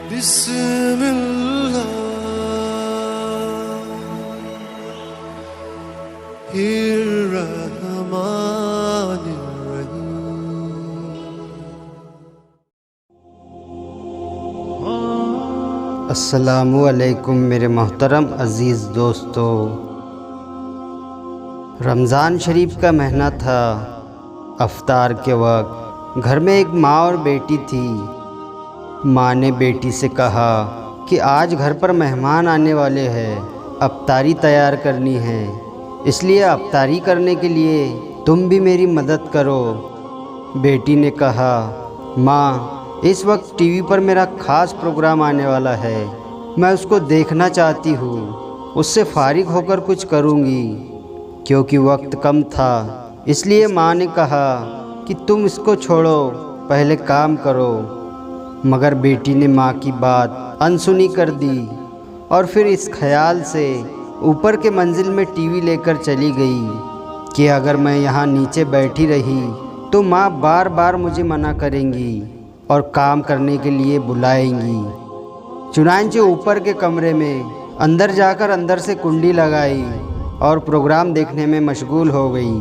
अस्सलामु अलैकुम मेरे मोहतरम अज़ीज़ दोस्तों। रमज़ान शरीफ का महीना था। अफ्तार के वक्त घर में एक माँ और बेटी थी। माँ ने बेटी से कहा कि आज घर पर मेहमान आने वाले हैं, अफ्तारी तैयार करनी है, इसलिए अफ्तारी करने के लिए तुम भी मेरी मदद करो। बेटी ने कहा, माँ इस वक्त टीवी पर मेरा ख़ास प्रोग्राम आने वाला है, मैं उसको देखना चाहती हूँ, उससे फारिग होकर कुछ करूँगी। क्योंकि वक्त कम था इसलिए माँ ने कहा कि तुम इसको छोड़ो, पहले काम करो। मगर बेटी ने माँ की बात अनसुनी कर दी और फिर इस ख्याल से ऊपर के मंजिल में टीवी लेकर चली गई कि अगर मैं यहाँ नीचे बैठी रही तो माँ बार बार मुझे मना करेंगी और काम करने के लिए बुलाएंगी। चुनांचे ऊपर के कमरे में अंदर जाकर अंदर से कुंडी लगाई और प्रोग्राम देखने में मशगूल हो गई।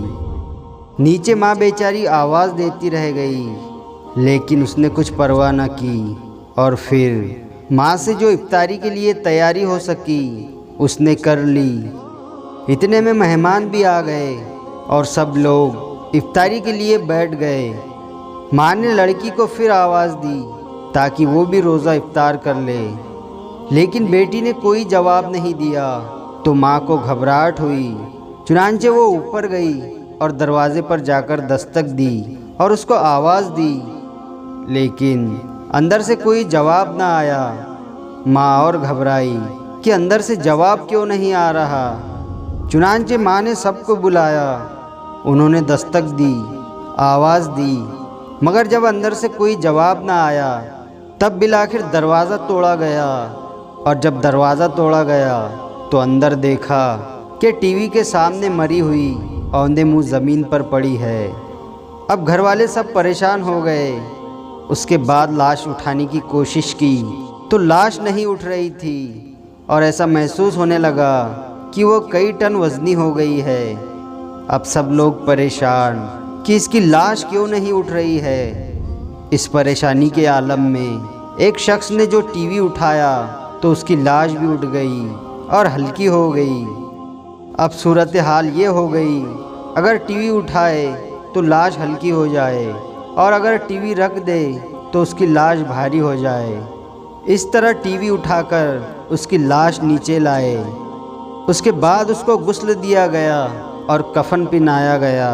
नीचे माँ बेचारी आवाज़ देती रह गई, लेकिन उसने कुछ परवाह न की और फिर माँ से जो इफ्तारी के लिए तैयारी हो सकी उसने कर ली। इतने में मेहमान भी आ गए और सब लोग इफ्तारी के लिए बैठ गए। माँ ने लड़की को फिर आवाज़ दी ताकि वो भी रोज़ा इफ्तार कर ले, लेकिन बेटी ने कोई जवाब नहीं दिया तो माँ को घबराहट हुई। चुनांचे वो ऊपर गई और दरवाज़े पर जाकर दस्तक दी और उसको आवाज़ दी, लेकिन अंदर से कोई जवाब ना आया। माँ और घबराई कि अंदर से जवाब क्यों नहीं आ रहा। चुनांचे माँ ने सबको बुलाया, उन्होंने दस्तक दी, आवाज़ दी, मगर जब अंदर से कोई जवाब ना आया तब बिलाखिर दरवाज़ा तोड़ा गया। और जब दरवाज़ा तोड़ा गया तो अंदर देखा कि टीवी के सामने मरी हुई औंधे मुँह ज़मीन पर पड़ी है। अब घर वाले सब परेशान हो गए। उसके बाद लाश उठाने की कोशिश की तो लाश नहीं उठ रही थी और ऐसा महसूस होने लगा कि वो कई टन वज़नी हो गई है। अब सब लोग परेशान कि इसकी लाश क्यों नहीं उठ रही है। इस परेशानी के आलम में एक शख्स ने जो टीवी उठाया तो उसकी लाश भी उठ गई और हल्की हो गई। अब सूरत हाल ये हो गई, अगर टीवी उठाए तो लाश हल्की हो जाए और अगर टीवी रख दे तो उसकी लाश भारी हो जाए। इस तरह टीवी उठाकर उसकी लाश नीचे लाए। उसके बाद उसको गुस्ल दिया गया और कफन पहनाया गया।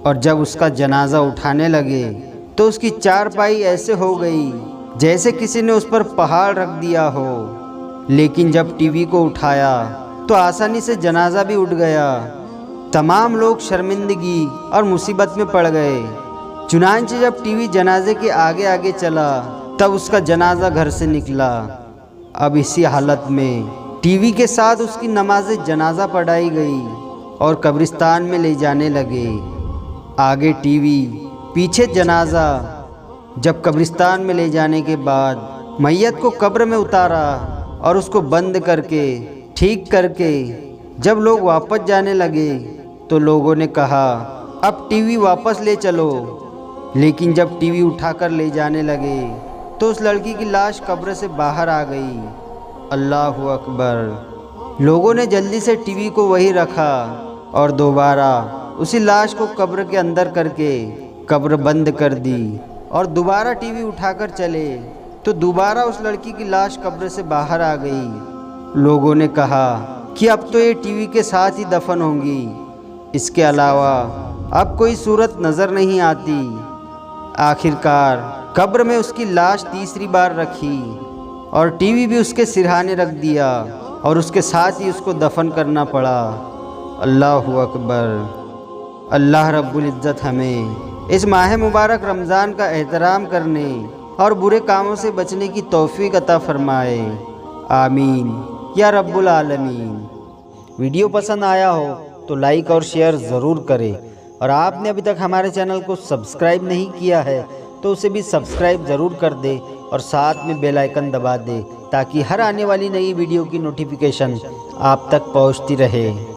और जब उसका जनाजा उठाने लगे तो उसकी चारपाई ऐसे हो गई जैसे किसी ने उस पर पहाड़ रख दिया हो। लेकिन जब टीवी को उठाया तो आसानी से जनाजा भी उठ गया। तमाम लोग शर्मिंदगी और मुसीबत में पड़ गए। चुनांचे जब टीवी जनाजे के आगे आगे चला तब उसका जनाजा घर से निकला। अब इसी हालत में टीवी के साथ उसकी नमाज जनाजा पढ़ाई गई और कब्रिस्तान में ले जाने लगे। आगे टीवी, पीछे जनाजा। जब कब्रिस्तान में ले जाने के बाद मैयत को कब्र में उतारा और उसको बंद करके ठीक करके जब लोग वापस जाने लगे तो लोगों ने कहा, अब टीवी वापस ले चलो। लेकिन जब टीवी उठाकर ले जाने लगे तो उस लड़की की लाश कब्र से बाहर आ गई। अल्लाहु अकबर। लोगों ने जल्दी से टीवी को वहीं रखा और दोबारा उसी लाश को कब्र के अंदर करके कब्र बंद कर दी और दोबारा टीवी उठाकर चले तो दोबारा उस लड़की की लाश कब्र से बाहर आ गई। लोगों ने कहा कि अब तो ये टीवी के साथ ही दफन होंगी, इसके अलावा अब कोई सूरत नज़र नहीं आती। आखिरकार कब्र में उसकी लाश तीसरी बार रखी और टीवी भी उसके सिरहाने रख दिया और उसके साथ ही उसको दफन करना पड़ा। अल्लाहु अकबर। अल्लाह रब्बुल इज़्ज़त हमें इस माह मुबारक रमज़ान का एहतराम करने और बुरे कामों से बचने की तौफीक अता फ़रमाए। आमीन या रब्बुल आलमीन। वीडियो पसंद आया हो तो लाइक और शेयर ज़रूर करें और आपने अभी तक हमारे चैनल को सब्सक्राइब नहीं किया है तो उसे भी सब्सक्राइब ज़रूर कर दें और साथ में बेल आइकन दबा दें ताकि हर आने वाली नई वीडियो की नोटिफिकेशन आप तक पहुंचती रहे।